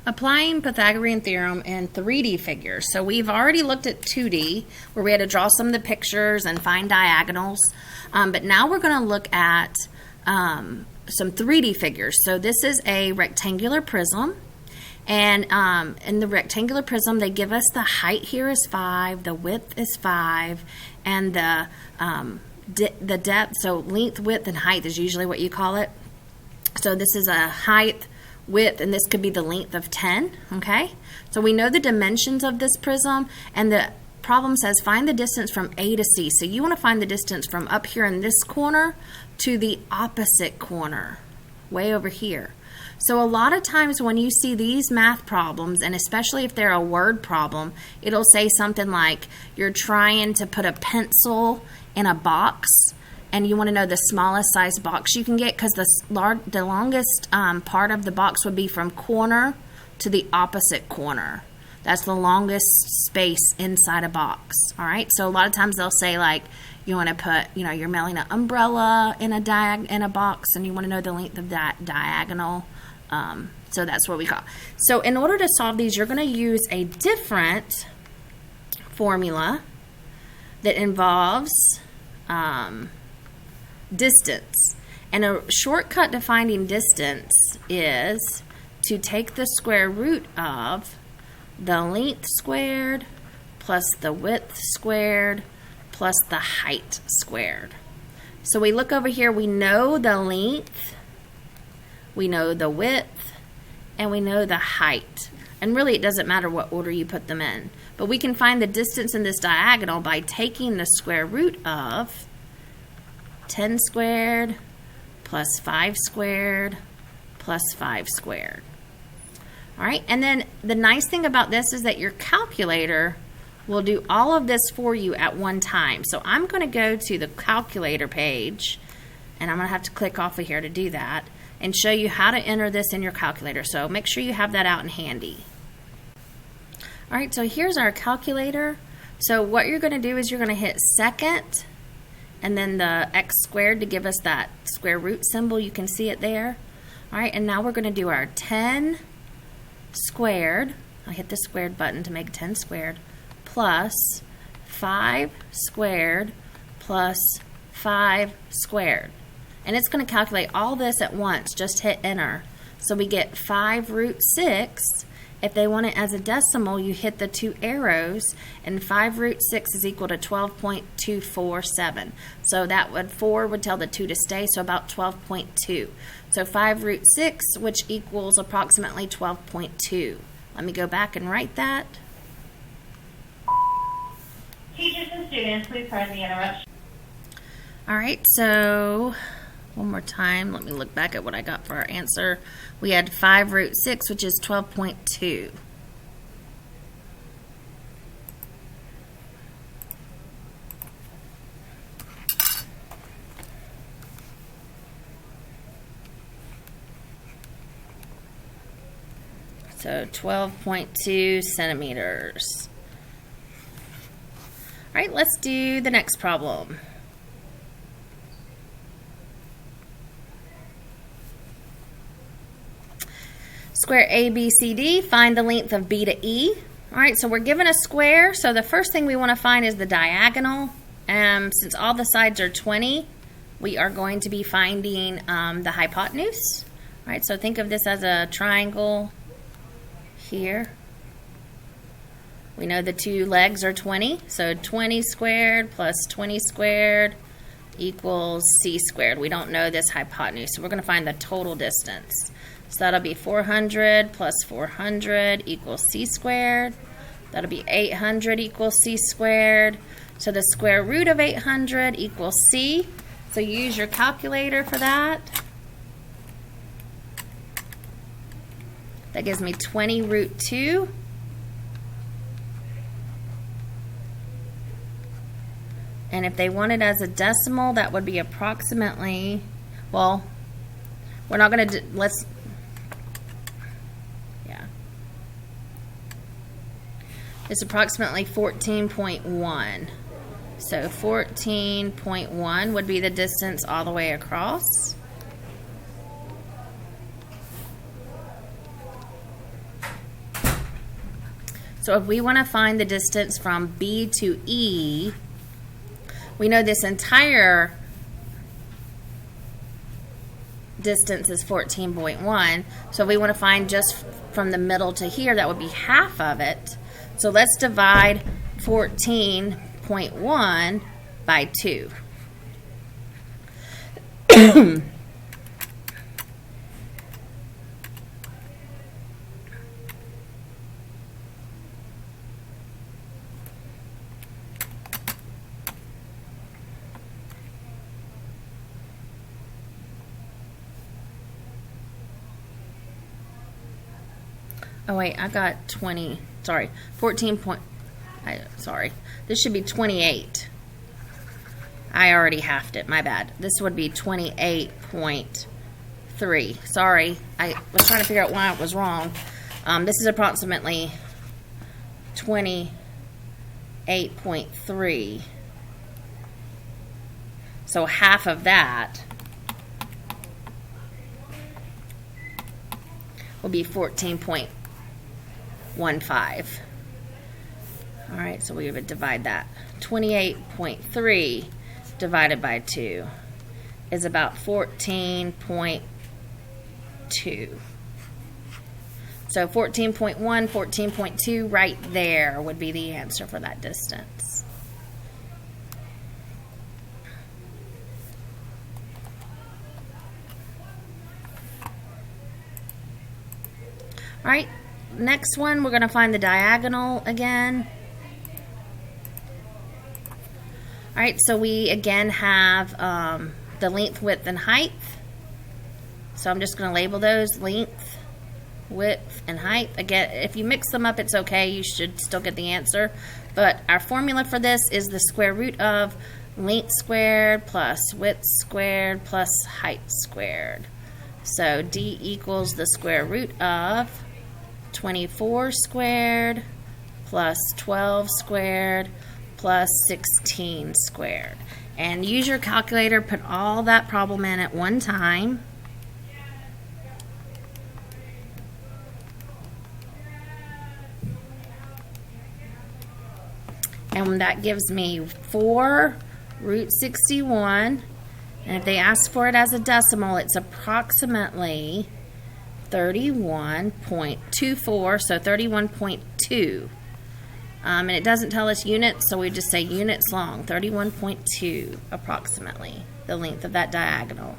Applying Pythagorean theorem in 3D figures. So we've already looked at 2D, where we had to draw some of the pictures and find diagonals. But now we're going to look at some 3D figures. So this is a rectangular prism. And in the rectangular prism, they give us the height here is 5, the width is 5, and the depth, so length, width, and height is usually what you call it. So this is a height, width, and this could be the length of 10, okay? So we know the dimensions of this prism, and the problem says find the distance from A to C. So you want to find the distance from up here in this corner to the opposite corner, way over here. So a lot of times when you see these math problems, and especially if they're a word problem, it'll say something like you're trying to put a pencil in a box, and you want to know the smallest size box you can get, because the longest part of the box would be from corner to the opposite corner. That's the longest space inside a box. All right. So a lot of times they'll say like you want to put, you're mailing an umbrella in a box, and you want to know the length of that diagonal. So that's what we call. So in order to solve these, you're going to use a different formula that involves distance. And a shortcut to finding distance is to take the square root of the length squared plus the width squared plus the height squared. So we look over here, we know the length, we know the width, and we know the height. And really it doesn't matter what order you put them in. But we can find the distance in this diagonal by taking the square root of 10 squared plus 5 squared plus 5 squared. All right, and then the nice thing about this is that your calculator will do all of this for you at one time. So I'm going to go to the calculator page, and I'm going to have to click off of here to do that, and show you how to enter this in your calculator. So make sure you have that out and handy. All right, so here's our calculator. So what you're going to do is you're going to hit second and then the x squared to give us that square root symbol. You can see it there. All right, and now we're going to do our 10 squared. I'll hit the squared button to make 10 squared plus 5 squared plus 5 squared. And it's going to calculate all this at once. Just hit enter. So we get 5 root 6. If they want it as a decimal, you hit the 2 arrows, and 5 root 6 is equal to 12.247. So that would 4 would tell the 2 to stay, so about 12.2. So 5 root 6, which equals approximately 12.2. Let me go back and write that. Teachers and students, please pardon the interruption. All right, so one more time, let me look back at what I got for our answer. We had 5 root 6, which is 12.2. So 12.2 centimeters. All right, let's do the next problem. Square ABCD, find the length of B to E. All right, so we're given a square, so the first thing we want to find is the diagonal. Since all the sides are 20, we are going to be finding the hypotenuse. All right, so think of this as a triangle here. We know the 2 legs are 20, so 20 squared plus 20 squared equals C squared. We don't know this hypotenuse, so we're going to find the total distance. So that'll be 400 plus 400 equals C squared. That'll be 800 equals C squared. So the square root of 800 equals C. So use your calculator for that. That gives me 20 root 2. And if they want it as a decimal, that would be approximately, well, we're not going to, it's approximately 14.1. So 14.1 would be the distance all the way across. So if we want to find the distance from B to E, we know this entire distance is 14.1. So if we want to find just from the middle to here, that would be half of it. So let's divide 14.1 by 2. Oh wait, I got 20. Sorry, 14 point. Sorry, this should be 28. I already halved it. My bad. This would be 28.3. Sorry, I was trying to figure out why it was wrong. This is approximately 28.3. So half of that will be 14.15. All right, so we would divide that. 28.3 divided by 2 is about 14.2. So 14.1, 14.2 right there would be the answer for that distance. All right, next one, we're going to find the diagonal again. All right, so we again have the length, width, and height. So I'm just going to label those length, width, and height. Again, if you mix them up, it's okay. You should still get the answer. But our formula for this is the square root of length squared plus width squared plus height squared. So D equals the square root of 24 squared plus 12 squared plus 16 squared. And use your calculator, put all that problem in at one time. And that gives me 4 root 61. And if they ask for it as a decimal, it's approximately 31.24, so 31.2. And it doesn't tell us units, so we just say units long, 31.2 approximately, the length of that diagonal.